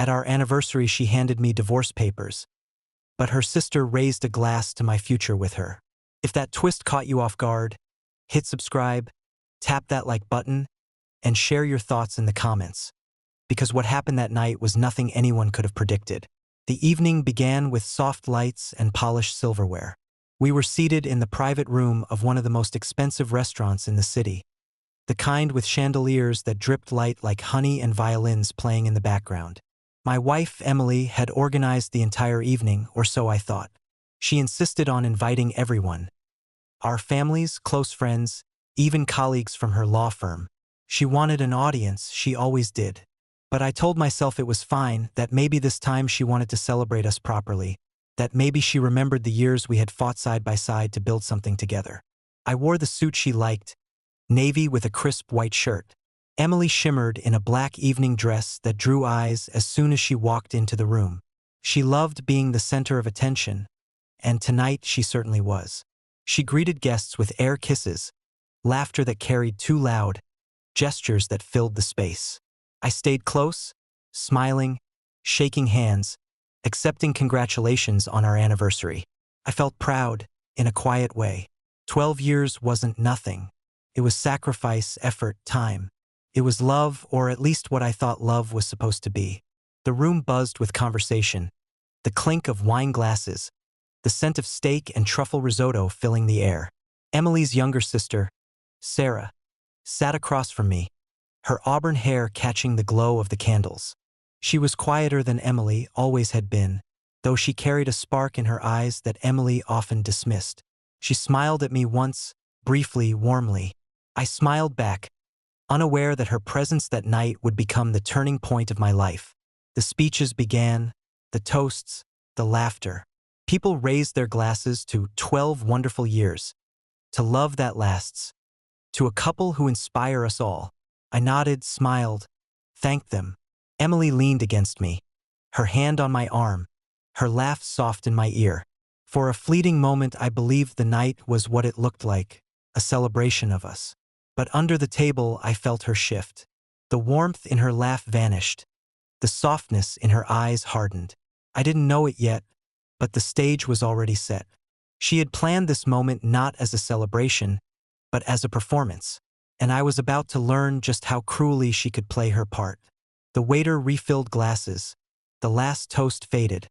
At our anniversary, she handed me divorce papers, but her sister raised a glass to my future with her. If that twist caught you off guard, hit subscribe, tap that like button, and share your thoughts in the comments, because what happened that night was nothing anyone could have predicted. The evening began with soft lights and polished silverware. We were seated in the private room of one of the most expensive restaurants in the city, the kind with chandeliers that dripped light like honey and violins playing in the background. My wife, Emily, had organized the entire evening, or so I thought. She insisted on inviting everyone. Our families, close friends, even colleagues from her law firm. She wanted an audience, she always did. But I told myself it was fine, that maybe this time she wanted to celebrate us properly, that maybe she remembered the years we had fought side by side to build something together. I wore the suit she liked, navy with a crisp white shirt. Emily shimmered in a black evening dress that drew eyes as soon as she walked into the room. She loved being the center of attention, and tonight she certainly was. She greeted guests with air kisses, laughter that carried too loud, gestures that filled the space. I stayed close, smiling, shaking hands, accepting congratulations on our anniversary. I felt proud, in a quiet way. 12 years wasn't nothing. It was sacrifice, effort, time. It was love, or at least what I thought love was supposed to be. The room buzzed with conversation, the clink of wine glasses, the scent of steak and truffle risotto filling the air. Emily's younger sister, Sarah, sat across from me, her auburn hair catching the glow of the candles. She was quieter than Emily always had been, though she carried a spark in her eyes that Emily often dismissed. She smiled at me once, briefly, warmly. I smiled back, unaware that her presence that night would become the turning point of my life. The speeches began, the toasts, the laughter. People raised their glasses to 12 wonderful years, to love that lasts, to a couple who inspire us all. I nodded, smiled, thanked them. Emily leaned against me, her hand on my arm, her laugh soft in my ear. For a fleeting moment I believed the night was what it looked like, a celebration of us. But under the table I felt her shift. The warmth in her laugh vanished. The softness in her eyes hardened. I didn't know it yet, but the stage was already set. She had planned this moment not as a celebration, but as a performance, and I was about to learn just how cruelly she could play her part. The waiter refilled glasses, the last toast faded,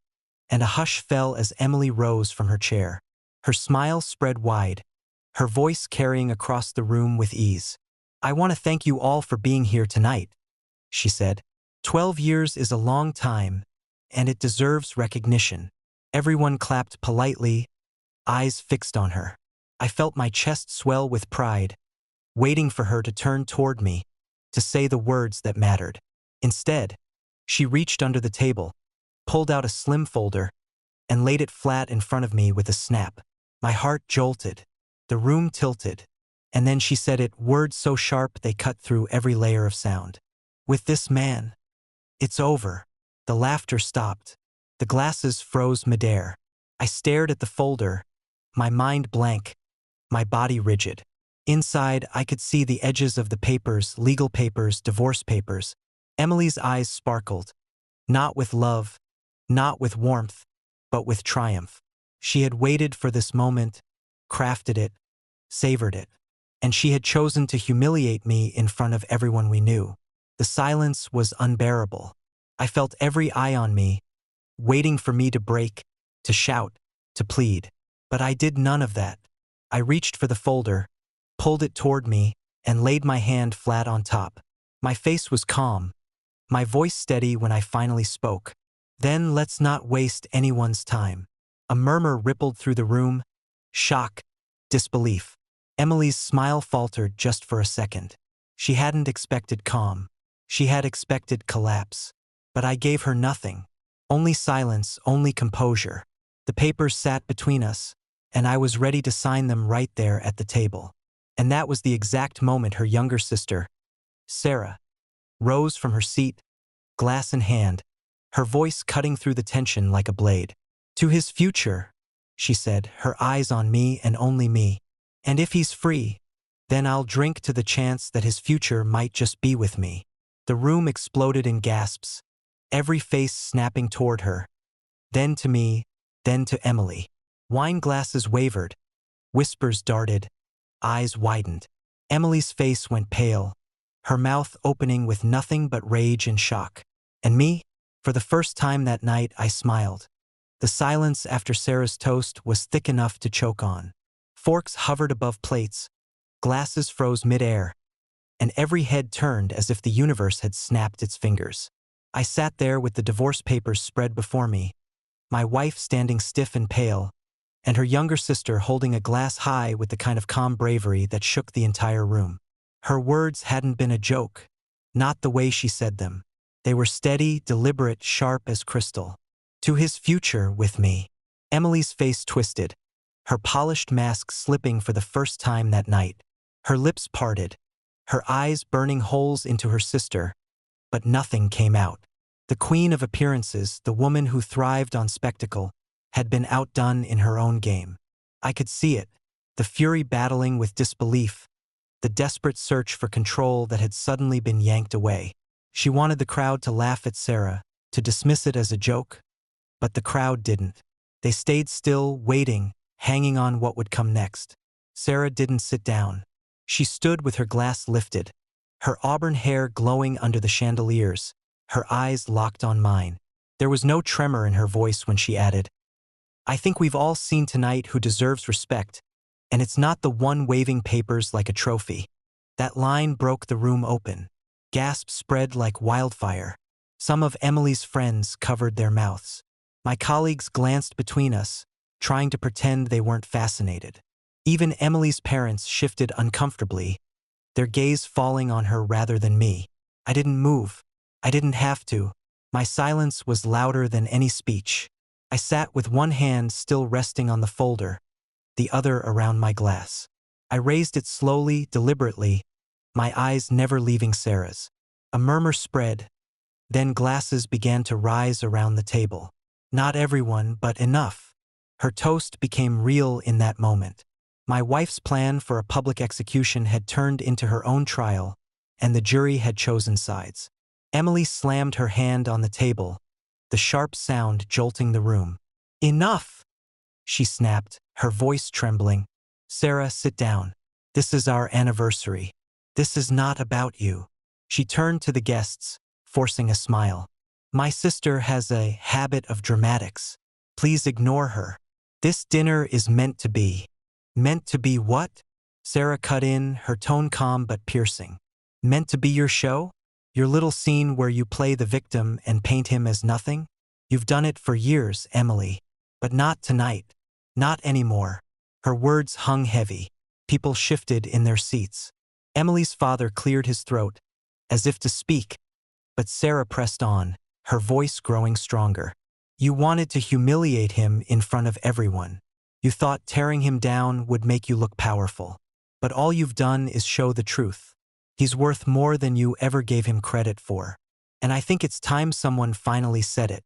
and a hush fell as Emily rose from her chair. Her smile spread wide, her voice carrying across the room with ease. "I want to thank you all for being here tonight," she said. 12 years is a long time, and it deserves recognition. Everyone clapped politely, eyes fixed on her. I felt my chest swell with pride, waiting for her to turn toward me, to say the words that mattered. Instead, she reached under the table, pulled out a slim folder, and laid it flat in front of me with a snap. My heart jolted, the room tilted, and then she said it, words so sharp they cut through every layer of sound. "With this man, it's over." The laughter stopped. The glasses froze midair. I stared at the folder, my mind blank, my body rigid. Inside, I could see the edges of the papers, legal papers, divorce papers. Emily's eyes sparkled, not with love, not with warmth, but with triumph. She had waited for this moment, crafted it, savored it, and she had chosen to humiliate me in front of everyone we knew. The silence was unbearable. I felt every eye on me, waiting for me to break, to shout, to plead. But I did none of that. I reached for the folder, pulled it toward me, and laid my hand flat on top. My face was calm, my voice steady when I finally spoke. "Then let's not waste anyone's time." A murmur rippled through the room, shock, disbelief. Emily's smile faltered just for a second. She hadn't expected calm. She had expected collapse. But I gave her nothing. Only silence, only composure. The papers sat between us, and I was ready to sign them right there at the table. And that was the exact moment her younger sister, Sarah, rose from her seat, glass in hand, her voice cutting through the tension like a blade. "To his future," she said, her eyes on me and only me. "And if he's free, then I'll drink to the chance that his future might just be with me." The room exploded in gasps. every face snapping toward her, then to me, then to Emily. Wine glasses wavered, whispers darted, eyes widened. Emily's face went pale, her mouth opening with nothing but rage and shock. And me? For the first time that night, I smiled. The silence after Sarah's toast was thick enough to choke on. Forks hovered above plates, glasses froze mid-air, and every head turned as if the universe had snapped its fingers. I sat there with the divorce papers spread before me, my wife standing stiff and pale, and her younger sister holding a glass high with the kind of calm bravery that shook the entire room. Her words hadn't been a joke, not the way she said them. They were steady, deliberate, sharp as crystal. To his future with me. Emily's face twisted, her polished mask slipping for the first time that night. Her lips parted, her eyes burning holes into her sister, but nothing came out. The queen of appearances, the woman who thrived on spectacle, had been outdone in her own game. I could see it, the fury battling with disbelief, the desperate search for control that had suddenly been yanked away. She wanted the crowd to laugh at Sarah, to dismiss it as a joke, but the crowd didn't. They stayed still, waiting, hanging on what would come next. Sarah didn't sit down. She stood with her glass lifted, her auburn hair glowing under the chandeliers, her eyes locked on mine. There was no tremor in her voice when she added, "I think we've all seen tonight who deserves respect, and it's not the one waving papers like a trophy." That line broke the room open. Gasps spread like wildfire. Some of Emily's friends covered their mouths. My colleagues glanced between us, trying to pretend they weren't fascinated. Even Emily's parents shifted uncomfortably, their gaze falling on her rather than me. I didn't move. I didn't have to. My silence was louder than any speech. I sat with one hand still resting on the folder, the other around my glass. I raised it slowly, deliberately, my eyes never leaving Sarah's. A murmur spread, then glasses began to rise around the table. Not everyone, but enough. Her toast became real in that moment. My wife's plan for a public execution had turned into her own trial, and the jury had chosen sides. Emily slammed her hand on the table, the sharp sound jolting the room. "Enough!" she snapped, her voice trembling. "Sarah, sit down. This is our anniversary. This is not about you." She turned to the guests, forcing a smile. "My sister has a habit of dramatics. Please ignore her. This dinner is meant to be." "Meant to be what?" Sarah cut in, her tone calm but piercing. "Meant to be your show? Your little scene where you play the victim and paint him as nothing? You've done it for years, Emily. But not tonight. Not anymore." Her words hung heavy. People shifted in their seats. Emily's father cleared his throat, as if to speak, but Sarah pressed on, her voice growing stronger. "You wanted to humiliate him in front of everyone. You thought tearing him down would make you look powerful. But all you've done is show the truth. He's worth more than you ever gave him credit for. And I think it's time someone finally said it."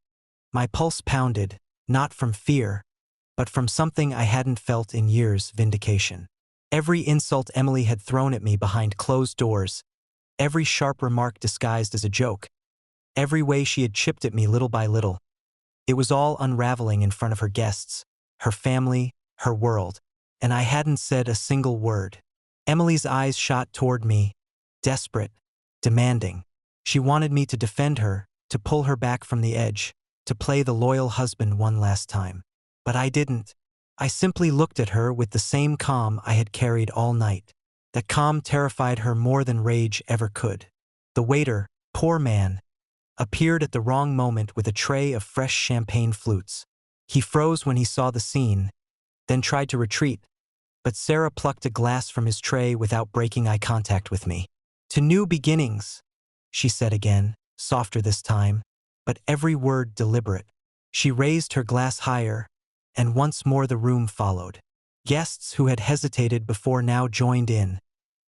My pulse pounded, not from fear, but from something I hadn't felt in years: vindication. Every insult Emily had thrown at me behind closed doors, every sharp remark disguised as a joke, every way she had chipped at me little by little, it was all unraveling in front of her guests, her family, her world, and I hadn't said a single word. Emily's eyes shot toward me, desperate, demanding. She wanted me to defend her, to pull her back from the edge, to play the loyal husband one last time. But I didn't. I simply looked at her with the same calm I had carried all night. That calm terrified her more than rage ever could. The waiter, poor man, appeared at the wrong moment with a tray of fresh champagne flutes. He froze when he saw the scene, then tried to retreat, but Sarah plucked a glass from his tray without breaking eye contact with me. "To new beginnings," she said again, softer this time, but every word deliberate. She raised her glass higher, and once more the room followed. Guests who had hesitated before now joined in,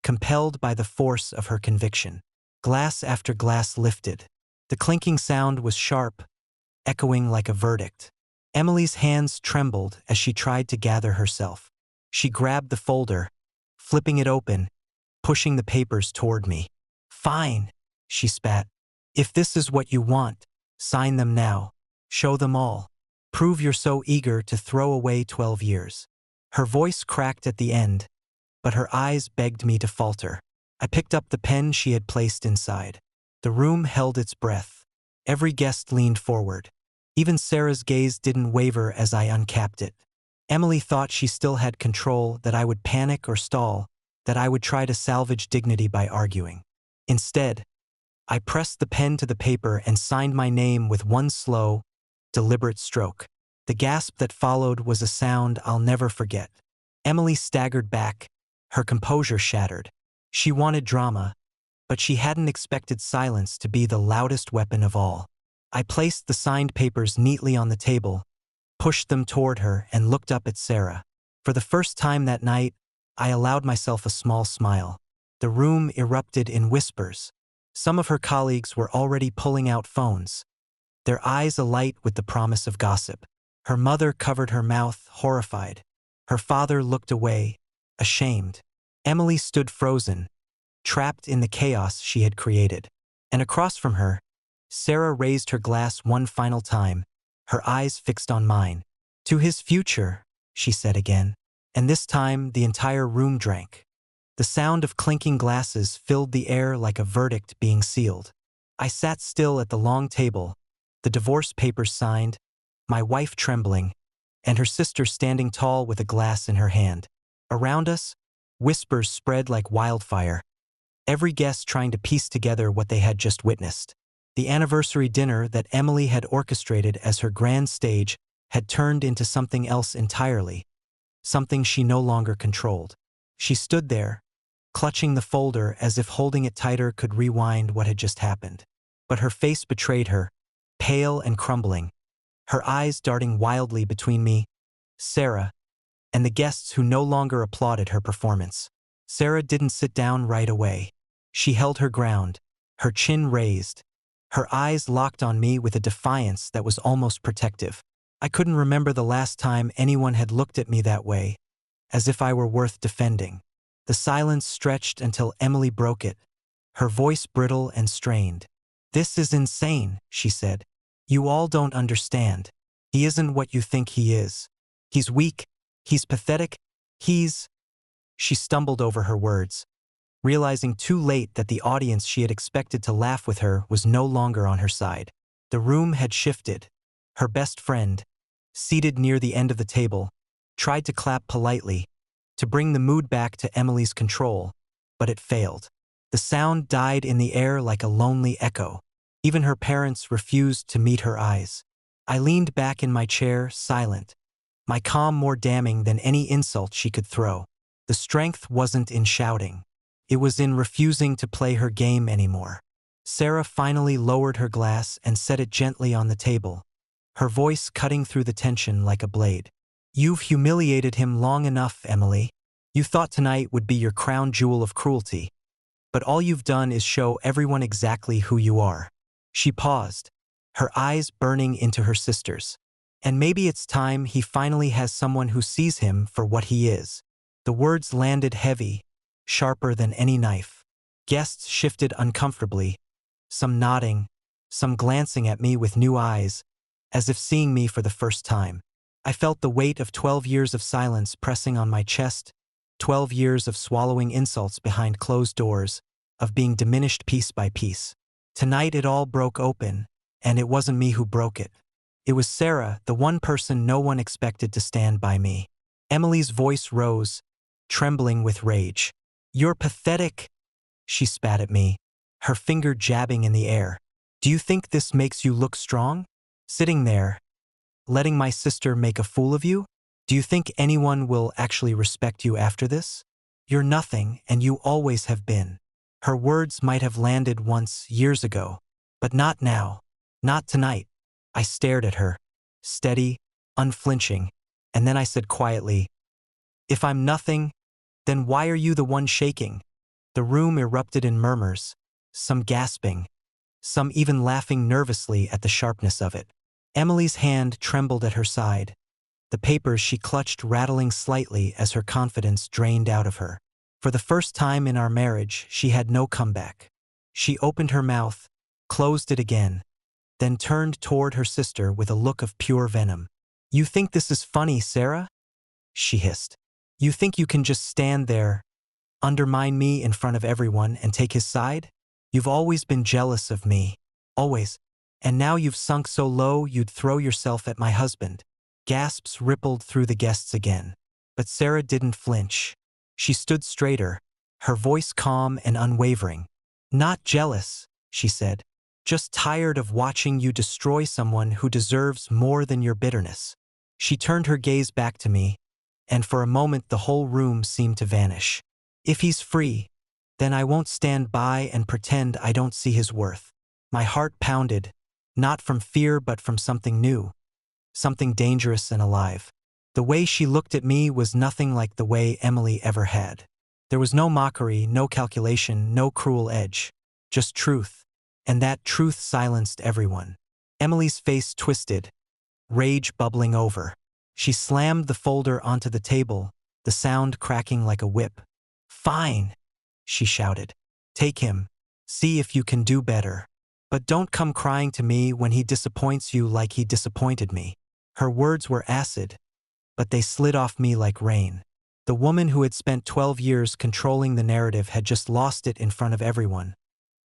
compelled by the force of her conviction. Glass after glass lifted. The clinking sound was sharp, echoing like a verdict. Emily's hands trembled as she tried to gather herself. She grabbed the folder, flipping it open, pushing the papers toward me. "Fine," she spat. "If this is what you want, Sign them now. Show them all. Prove you're so eager to throw away 12 years. Her voice cracked at the end, but her eyes begged me to falter. I picked up the pen she had placed inside. The room held its breath. Every guest leaned forward. Even Sarah's gaze didn't waver as I uncapped it. Emily thought she still had control, that I would panic or stall, that I would try to salvage dignity by arguing. Instead, I pressed the pen to the paper and signed my name with one slow, deliberate stroke. The gasp that followed was a sound I'll never forget. Emily staggered back, her composure shattered. She wanted drama, but she hadn't expected silence to be the loudest weapon of all. I placed the signed papers neatly on the table, pushed them toward her, and looked up at Sarah. For the first time that night, I allowed myself a small smile. The room erupted in whispers. Some of her colleagues were already pulling out phones, their eyes alight with the promise of gossip. Her mother covered her mouth, horrified. Her father looked away, ashamed. Emily stood frozen, trapped in the chaos she had created. And across from her, Sarah raised her glass one final time, her eyes fixed on mine. "To his future," she said again. And this time the entire room drank. The sound of clinking glasses filled the air like a verdict being sealed. I sat still at the long table, the divorce papers signed, my wife trembling, and her sister standing tall with a glass in her hand. Around us, whispers spread like wildfire, every guest trying to piece together what they had just witnessed. The anniversary dinner that Emily had orchestrated as her grand stage had turned into something else entirely, something she no longer controlled. She stood there, clutching the folder as if holding it tighter could rewind what had just happened. But her face betrayed her, pale and crumbling, her eyes darting wildly between me, Sarah, and the guests who no longer applauded her performance. Sarah didn't sit down right away. She held her ground, her chin raised, her eyes locked on me with a defiance that was almost protective. I couldn't remember the last time anyone had looked at me that way, as if I were worth defending. The silence stretched until Emily broke it, her voice brittle and strained. "This is insane," she said. "You all don't understand. He isn't what you think he is. He's weak, he's pathetic, he's—" She stumbled over her words, realizing too late that the audience she had expected to laugh with her was no longer on her side. The room had shifted. Her best friend, seated near the end of the table, tried to clap politely, to bring the mood back to Emily's control, but it failed. The sound died in the air like a lonely echo. Even her parents refused to meet her eyes. I leaned back in my chair, silent, my calm more damning than any insult she could throw. The strength wasn't in shouting. It was in refusing to play her game anymore. Sarah finally lowered her glass and set it gently on the table, her voice cutting through the tension like a blade. "You've humiliated him long enough, Emily. You thought tonight would be your crown jewel of cruelty, but all you've done is show everyone exactly who you are." She paused, her eyes burning into her sister's. "And maybe it's time he finally has someone who sees him for what he is." The words landed heavy, sharper than any knife. Guests shifted uncomfortably, some nodding, some glancing at me with new eyes, as if seeing me for the first time. I felt the weight of 12 years of silence pressing on my chest, 12 years of swallowing insults behind closed doors, of being diminished piece by piece. Tonight it all broke open, and it wasn't me who broke it. It was Sarah, the one person no one expected to stand by me. Emily's voice rose, trembling with rage. "You're pathetic," she spat at me, her finger jabbing in the air. "Do you think this makes you look strong? Sitting there, letting my sister make a fool of you? Do you think anyone will actually respect you after this? You're nothing, and you always have been." Her words might have landed once, years ago, but not now, not tonight. I stared at her, steady, unflinching, and then I said quietly, "If I'm nothing, then why are you the one shaking?" The room erupted in murmurs, some gasping, some even laughing nervously at the sharpness of it. Emily's hand trembled at her side, the papers she clutched rattling slightly as her confidence drained out of her. For the first time in our marriage, she had no comeback. She opened her mouth, closed it again, then turned toward her sister with a look of pure venom. "You think this is funny, Sarah?" she hissed. "You think you can just stand there, undermine me in front of everyone and take his side? You've always been jealous of me. Always. And now you've sunk so low you'd throw yourself at my husband." Gasps rippled through the guests again. But Sarah didn't flinch. She stood straighter, her voice calm and unwavering. "Not jealous," she said. "Just tired of watching you destroy someone who deserves more than your bitterness." She turned her gaze back to me, and for a moment the whole room seemed to vanish. "If he's free, then I won't stand by and pretend I don't see his worth." My heart pounded, not from fear but from something new, something dangerous and alive. The way she looked at me was nothing like the way Emily ever had. There was no mockery, no calculation, no cruel edge. Just truth. And that truth silenced everyone. Emily's face twisted, rage bubbling over. She slammed the folder onto the table, the sound cracking like a whip. "Fine," she shouted. "Take him. See if you can do better. But don't come crying to me when he disappoints you like he disappointed me." Her words were acid, but they slid off me like rain. The woman who had spent 12 years controlling the narrative had just lost it in front of everyone.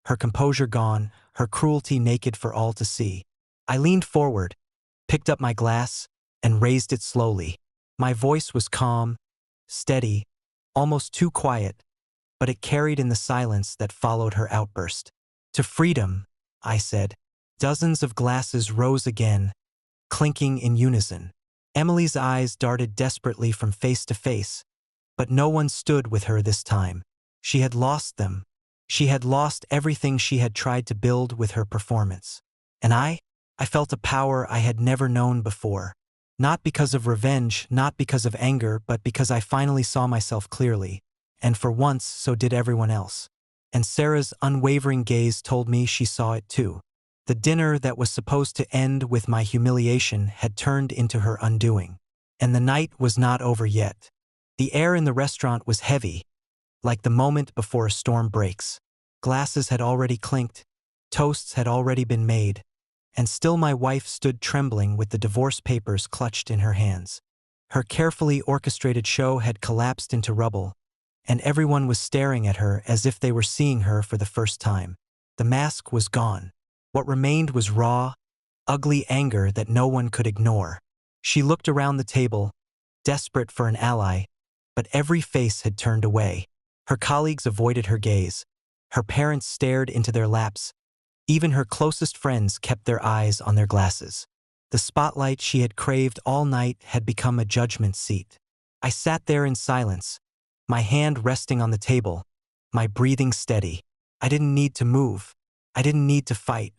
Her composure gone, her cruelty naked for all to see. I leaned forward, picked up my glass, and raised it slowly. My voice was calm, steady, almost too quiet, but it carried in the silence that followed her outburst. "To freedom," I said. Dozens of glasses rose again, clinking in unison. Emily's eyes darted desperately from face to face, but no one stood with her this time. She had lost them. She had lost everything she had tried to build with her performance. And I felt a power I had never known before. Not because of revenge, not because of anger, but because I finally saw myself clearly. And for once, so did everyone else. And Sarah's unwavering gaze told me she saw it too. The dinner that was supposed to end with my humiliation had turned into her undoing. And the night was not over yet. The air in the restaurant was heavy, like the moment before a storm breaks. Glasses had already clinked, toasts had already been made, and still my wife stood trembling with the divorce papers clutched in her hands. Her carefully orchestrated show had collapsed into rubble, and everyone was staring at her as if they were seeing her for the first time. The mask was gone. What remained was raw, ugly anger that no one could ignore. She looked around the table, desperate for an ally, but every face had turned away. Her colleagues avoided her gaze. Her parents stared into their laps. Even her closest friends kept their eyes on their glasses. The spotlight she had craved all night had become a judgment seat. I sat there in silence, my hand resting on the table, my breathing steady. I didn't need to move. I didn't need to fight.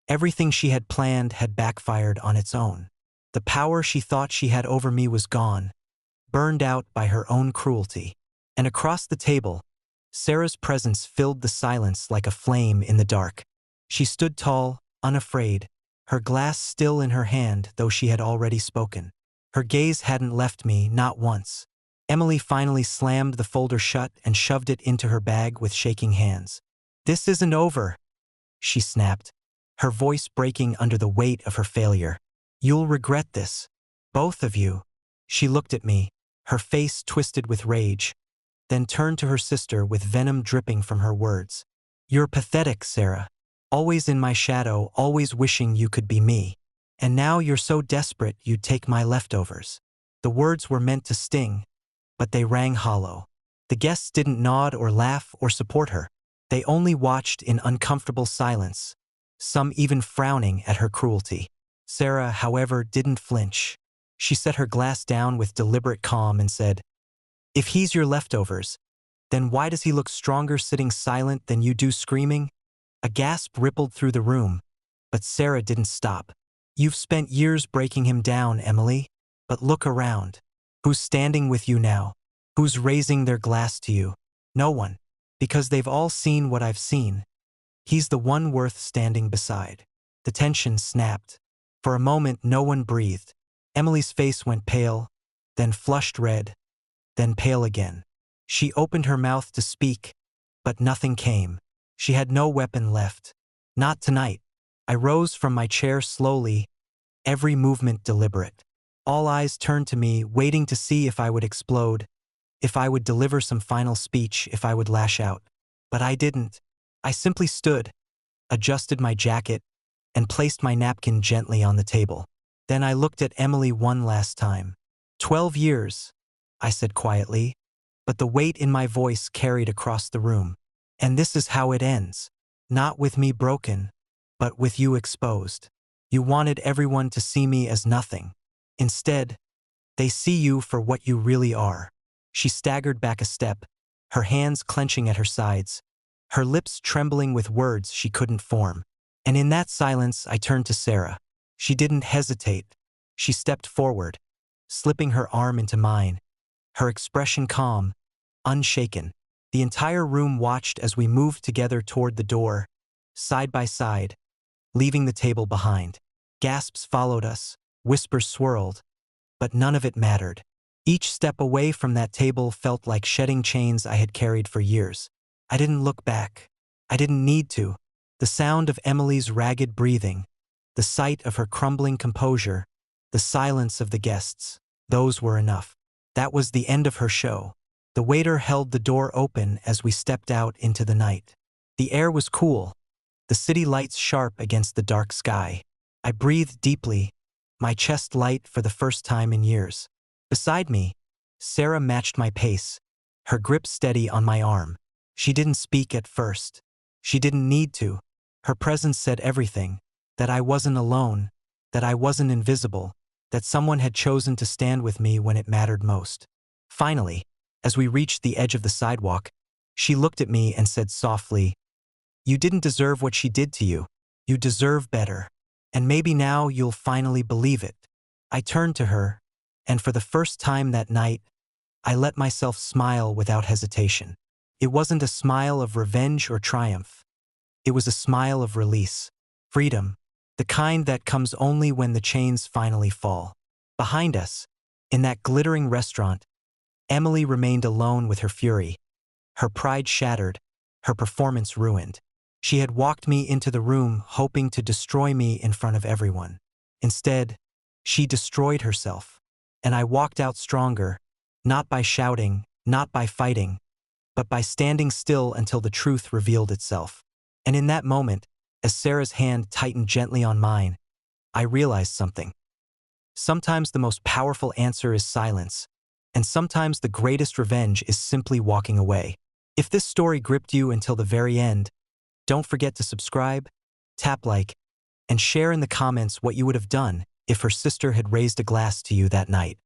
Everything she had planned had backfired on its own. The power she thought she had over me was gone, burned out by her own cruelty. And across the table, Sarah's presence filled the silence like a flame in the dark. She stood tall, unafraid, her glass still in her hand though she had already spoken. Her gaze hadn't left me, not once. Emily finally slammed the folder shut and shoved it into her bag with shaking hands. "This isn't over," she snapped, her voice breaking under the weight of her failure. "You'll regret this. Both of you." She looked at me, her face twisted with rage, then turned to her sister with venom dripping from her words. "You're pathetic, Sarah. Always in my shadow, always wishing you could be me. And now you're so desperate you'd take my leftovers." The words were meant to sting, but they rang hollow. The guests didn't nod or laugh or support her. They only watched in uncomfortable silence, some even frowning at her cruelty. Sarah, however, didn't flinch. She set her glass down with deliberate calm and said, "If he's your leftovers, then why does he look stronger sitting silent than you do screaming?" A gasp rippled through the room, but Sarah didn't stop. "You've spent years breaking him down, Emily. But look around. Who's standing with you now? Who's raising their glass to you? No one. Because they've all seen what I've seen. He's the one worth standing beside." The tension snapped. For a moment, no one breathed. Emily's face went pale, then flushed red, then pale again. She opened her mouth to speak, but nothing came. She had no weapon left. Not tonight. I rose from my chair slowly, every movement deliberate. All eyes turned to me, waiting to see if I would explode, if I would deliver some final speech, if I would lash out. But I didn't. I simply stood, adjusted my jacket, and placed my napkin gently on the table. Then I looked at Emily one last time. 12 years, I said quietly, but the weight in my voice carried across the room. And this is how it ends. Not with me broken, but with you exposed. You wanted everyone to see me as nothing. Instead, they see you for what you really are. She staggered back a step, her hands clenching at her sides, her lips trembling with words she couldn't form. And in that silence, I turned to Sarah. She didn't hesitate. She stepped forward, slipping her arm into mine, her expression calm, unshaken. The entire room watched as we moved together toward the door, side by side, leaving the table behind. Gasps followed us, whispers swirled, but none of it mattered. Each step away from that table felt like shedding chains I had carried for years. I didn't look back. I didn't need to. The sound of Emily's ragged breathing, the sight of her crumbling composure, the silence of the guests, those were enough. That was the end of her show. The waiter held the door open as we stepped out into the night. The air was cool, the city lights sharp against the dark sky. I breathed deeply, my chest light for the first time in years. Beside me, Sarah matched my pace, her grip steady on my arm. She didn't speak at first. She didn't need to. Her presence said everything, that I wasn't alone, that I wasn't invisible, that someone had chosen to stand with me when it mattered most. Finally, as we reached the edge of the sidewalk, she looked at me and said softly, "You didn't deserve what she did to you. You deserve better. And maybe now you'll finally believe it." I turned to her, and for the first time that night, I let myself smile without hesitation. It wasn't a smile of revenge or triumph. It was a smile of release, freedom, the kind that comes only when the chains finally fall. Behind us, in that glittering restaurant, Emily remained alone with her fury, her pride shattered, her performance ruined. She had walked me into the room hoping to destroy me in front of everyone. Instead, she destroyed herself, and I walked out stronger, not by shouting, not by fighting, but by standing still until the truth revealed itself. And in that moment, as Sarah's hand tightened gently on mine, I realized something. Sometimes the most powerful answer is silence, and sometimes the greatest revenge is simply walking away. If this story gripped you until the very end, don't forget to subscribe, tap like, and share in the comments what you would have done if her sister had raised a glass to you that night.